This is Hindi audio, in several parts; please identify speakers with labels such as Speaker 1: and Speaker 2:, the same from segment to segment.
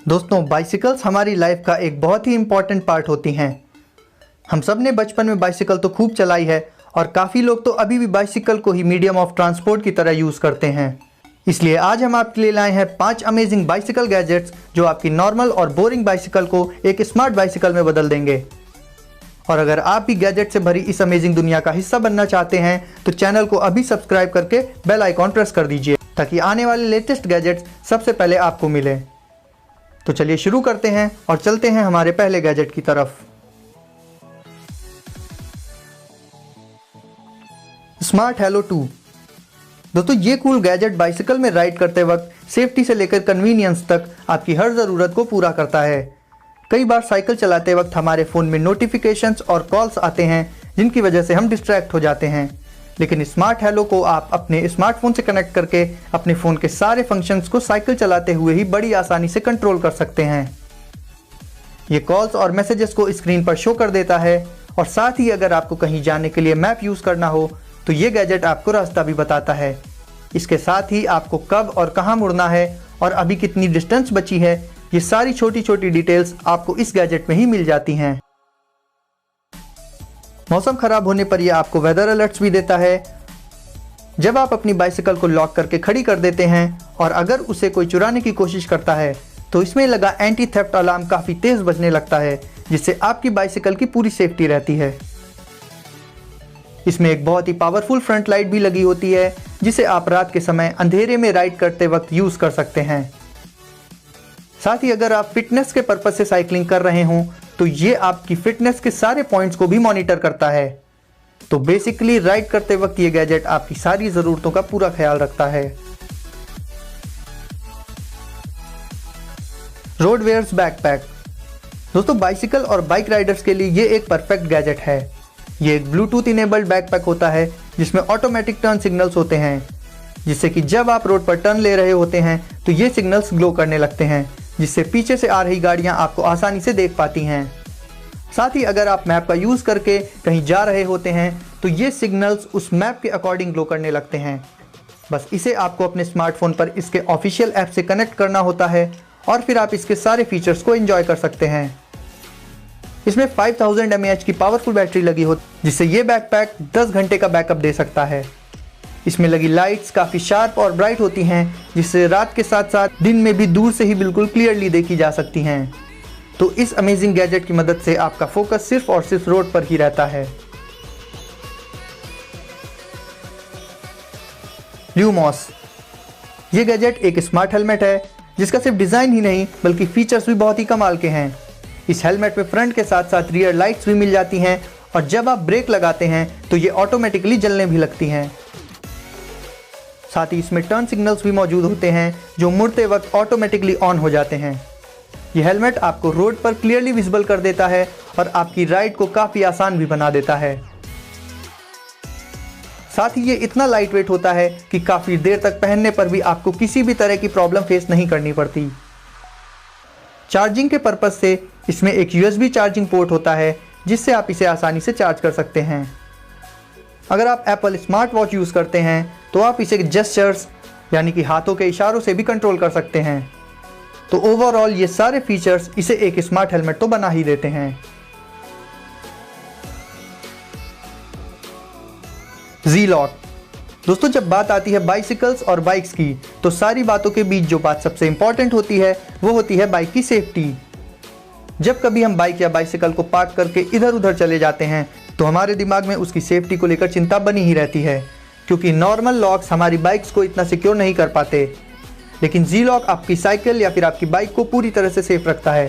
Speaker 1: दोस्तों, बाइसिकल्स हमारी लाइफ का एक बहुत ही इम्पॉर्टेंट पार्ट होती हैं। हम सब ने बचपन में बाइसिकल तो खूब चलाई है और काफ़ी लोग तो अभी भी बाइसिकल को ही मीडियम ऑफ ट्रांसपोर्ट की तरह यूज़ करते हैं। इसलिए आज हम आपके लिए लाए हैं 5 अमेजिंग बाइसिकल गैजेट्स जो आपकी नॉर्मल और बोरिंग बाइसिकल को एक स्मार्ट बाइसिकल में बदल देंगे। और अगर आप भी गैजेट से भरी इस अमेजिंग दुनिया का हिस्सा बनना चाहते हैं तो चैनल को अभी सब्सक्राइब करके बेल आइकॉन प्रेस कर दीजिए ताकि आने वाले लेटेस्ट गैजेट्स सबसे पहले आपको मिले। तो चलिए शुरू करते हैं और चलते हैं हमारे पहले गैजेट की तरफ। Smart hello 2। दोस्तों, ये कूल गैजेट बाइसिकल में राइड करते वक्त सेफ्टी से लेकर कन्वीनियंस तक आपकी हर ज़रूरत को पूरा करता है। कई बार साइकिल चलाते वक्त हमारे फ़ोन में नोटिफिकेशंस और कॉल्स आते हैं जिनकी वजह से हम डिस्ट्रैक्ट हो जाते हैं, लेकिन स्मार्ट हेलो को आप अपने स्मार्टफोन से कनेक्ट करके अपने फ़ोन के सारे फंक्शंस को साइकिल चलाते हुए ही बड़ी आसानी से कंट्रोल कर सकते हैं। ये कॉल्स और मैसेजेस को स्क्रीन पर शो कर देता है और साथ ही अगर आपको कहीं जाने के लिए मैप यूज़ करना हो तो ये गैजेट आपको रास्ता भी बताता है। इसके साथ ही आपको कब और कहाँ मुड़ना है और अभी कितनी डिस्टेंस बची है, ये सारी छोटी छोटी डिटेल्स आपको इस गैजेट में ही मिल जाती हैं। मौसम खराब होने पर यह आपको वेदर अलर्ट्स भी देता है। जब आप अपनी बाइसिकल को लॉक करके खड़ी कर देते हैं और अगर उसे कोई चुराने की कोशिश करता है तो इसमें लगा एंटी थेफ्ट अलार्म काफ़ी तेज़ बजने लगता है, जिससे आपकी बाइसिकल की पूरी सेफ्टी रहती है। इसमें एक बहुत ही पावरफुल फ्रंट लाइट भी लगी होती है जिसे आप रात के समय अंधेरे में राइड करते वक्त यूज़ कर सकते हैं। साथ ही अगर आप फिटनेस के पर्पज से साइकिलिंग कर रहे हों तो ये आपकी फिटनेस के सारे पॉइंट्स को भी मॉनिटर करता है। तो बेसिकली राइड करते वक्त ये गैजेट आपकी सारी ज़रूरतों का पूरा ख्याल रखता है। रोडवेयर्स बैकपैक। दोस्तों, बाइसिकल और बाइक राइडर्स के लिए ये एक परफेक्ट गैजेट है। ये एक ब्लूटूथ इनेबल्ड बैकपैक होता है जिसमें ऑटोमेटिक टर्न सिग्नल्स होते हैं, जिससे कि जब आप रोड पर टर्न ले रहे होते हैं तो ये सिग्नल्स ग्लो करने लगते हैं, जिससे पीछे से आ रही गाड़ियां आपको आसानी से देख पाती हैं। साथ ही अगर आप मैप का यूज़ करके कहीं जा रहे होते हैं तो ये सिग्नल्स उस मैप के अकॉर्डिंग ग्लो करने लगते हैं। बस इसे आपको अपने स्मार्टफोन पर इसके ऑफिशियल ऐप से कनेक्ट करना होता है और फिर आप इसके सारे फीचर्स को एंजॉय कर सकते हैं। इसमें 5000 mAh की पावरफुल बैटरी लगी होती है जिससे ये बैकपैक 10 घंटे का बैकअप दे सकता है। इसमें लगी लाइट्स काफ़ी शार्प और ब्राइट होती हैं जिससे रात के साथ साथ दिन में भी दूर से ही बिल्कुल क्लियरली देखी जा सकती हैं। तो इस अमेजिंग गैजेट की मदद से आपका फोकस सिर्फ और सिर्फ रोड पर ही रहता है। ल्यूमॉस। ये गैजेट एक स्मार्ट हेलमेट है जिसका सिर्फ डिज़ाइन ही नहीं बल्कि फीचर्स भी बहुत ही कमाल के हैं। इस हेलमेट में फ्रंट के साथ साथ रियर लाइट्स भी मिल जाती हैं और जब आप ब्रेक लगाते हैं तो ये ऑटोमेटिकली जलने भी लगती हैं। साथ ही इसमें टर्न सिग्नल्स भी मौजूद होते हैं जो मुड़ते वक्त ऑटोमेटिकली ऑन हो जाते हैं। यह हेलमेट आपको रोड पर क्लियरली विजिबल कर देता है और आपकी राइड को काफ़ी आसान भी बना देता है। साथ ही ये इतना लाइट वेट होता है कि काफ़ी देर तक पहनने पर भी आपको किसी भी तरह की प्रॉब्लम फेस नहीं करनी पड़ती। चार्जिंग के पर्पज़ से इसमें एक USB चार्जिंग पोर्ट होता है जिससे आप इसे आसानी से चार्ज कर सकते हैं। अगर आप एप्पल स्मार्ट वॉच यूज़ करते हैं तो आप इसे जेस्चर्स यानी कि हाथों के इशारों से भी कंट्रोल कर सकते हैं। तो ओवरऑल ये सारे फीचर्स इसे एक स्मार्ट हेलमेट तो बना ही देते हैं। जी-लॉक। दोस्तों, जब बात आती है बाइसिकल्स और बाइक्स की तो सारी बातों के बीच जो बात सबसे इंपॉर्टेंट होती है वो होती है बाइक की सेफ्टी। जब कभी हम बाइक या बाइसिकल को पार्क करके इधर उधर चले जाते हैं तो हमारे दिमाग में उसकी सेफ्टी को लेकर चिंता बनी ही रहती है, क्योंकि नॉर्मल लॉक्स हमारी बाइक्स को इतना सिक्योर नहीं कर पाते। लेकिन जी-लॉक आपकी साइकिल या फिर आपकी बाइक को पूरी तरह से सेफ रखता है,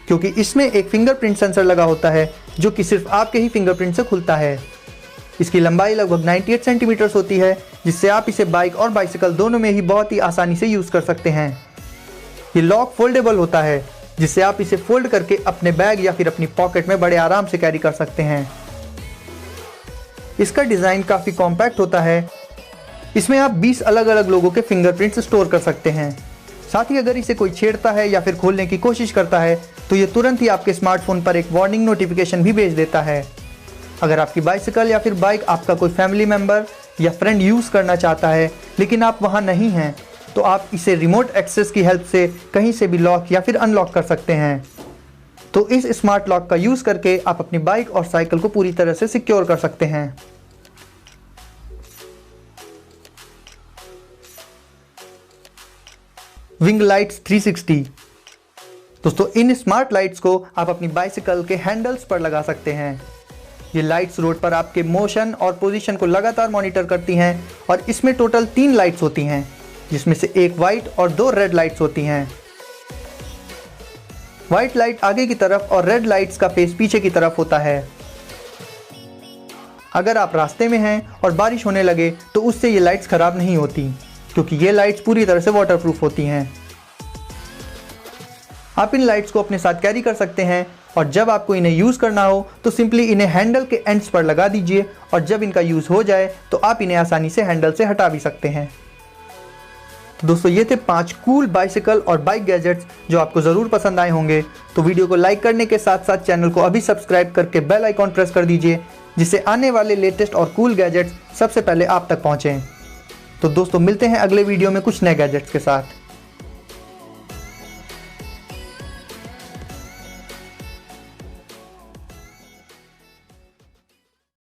Speaker 1: क्योंकि इसमें एक फिंगरप्रिंट सेंसर लगा होता है जो कि सिर्फ आपके ही फिंगरप्रिंट से खुलता है। इसकी लंबाई लगभग 98 सेंटीमीटर्स होती है जिससे आप इसे बाइक और बाइसिकल दोनों में ही बहुत ही आसानी से यूज़ कर सकते हैं। ये लॉक फोल्डेबल होता है जिससे आप इसे फोल्ड करके अपने बैग या फिर अपनी पॉकेट में बड़े आराम से कैरी कर सकते हैं। इसका डिज़ाइन काफ़ी कॉम्पैक्ट होता है। इसमें आप 20 अलग अलग लोगों के फिंगरप्रिंट्स स्टोर कर सकते हैं। साथ ही अगर इसे कोई छेड़ता है या फिर खोलने की कोशिश करता है तो ये तुरंत ही आपके स्मार्टफोन पर एक वार्निंग नोटिफिकेशन भी भेज देता है। अगर आपकी बाइसिकल या फिर बाइक आपका कोई फैमिली मेम्बर या फ्रेंड यूज़ करना चाहता है लेकिन आप वहाँ नहीं हैं तो आप इसे रिमोट एक्सेस की हेल्प से कहीं से भी लॉक या फिर अनलॉक कर सकते हैं। तो इस स्मार्ट लॉक का यूज़ करके आप अपनी बाइक और साइकिल को पूरी तरह से सिक्योर कर सकते हैं। Wing lights 360। दोस्तों इन स्मार्ट लाइट्स को आप अपनी बाइसिकल के हैंडल्स पर लगा सकते हैं। ये लाइट्स रोड पर आपके मोशन और पोजीशन को लगातार मॉनिटर करती हैं और इसमें टोटल 3 लाइट्स होती हैं, जिसमें से एक वाइट और 2 रेड लाइट्स होती हैं। वाइट लाइट आगे की तरफ और रेड लाइट्स का फेस पीछे की तरफ होता है। अगर आप रास्ते में हैं और बारिश होने लगे तो उससे ये लाइट्स खराब नहीं होती, क्योंकि ये लाइट्स पूरी तरह से वाटरप्रूफ होती हैं। आप इन लाइट्स को अपने साथ कैरी कर सकते हैं और जब आपको इन्हें यूज़ करना हो तो सिंपली इन्हें हैंडल के एंड्स पर लगा दीजिए और जब इनका यूज़ हो जाए तो आप इन्हें आसानी से हैंडल से हटा भी सकते हैं। तो दोस्तों ये थे 5 कूल बाइसिकल और बाइक गैजेट्स जो आपको ज़रूर पसंद आए होंगे। तो वीडियो को लाइक करने के साथ साथ चैनल को अभी सब्सक्राइब करके बेल आइकॉन प्रेस कर दीजिए, जिससे आने वाले लेटेस्ट और कूल गैजेट्स सबसे पहले आप तक पहुँचें। तो दोस्तों मिलते हैं अगले वीडियो में कुछ नए गैजेट्स के साथ।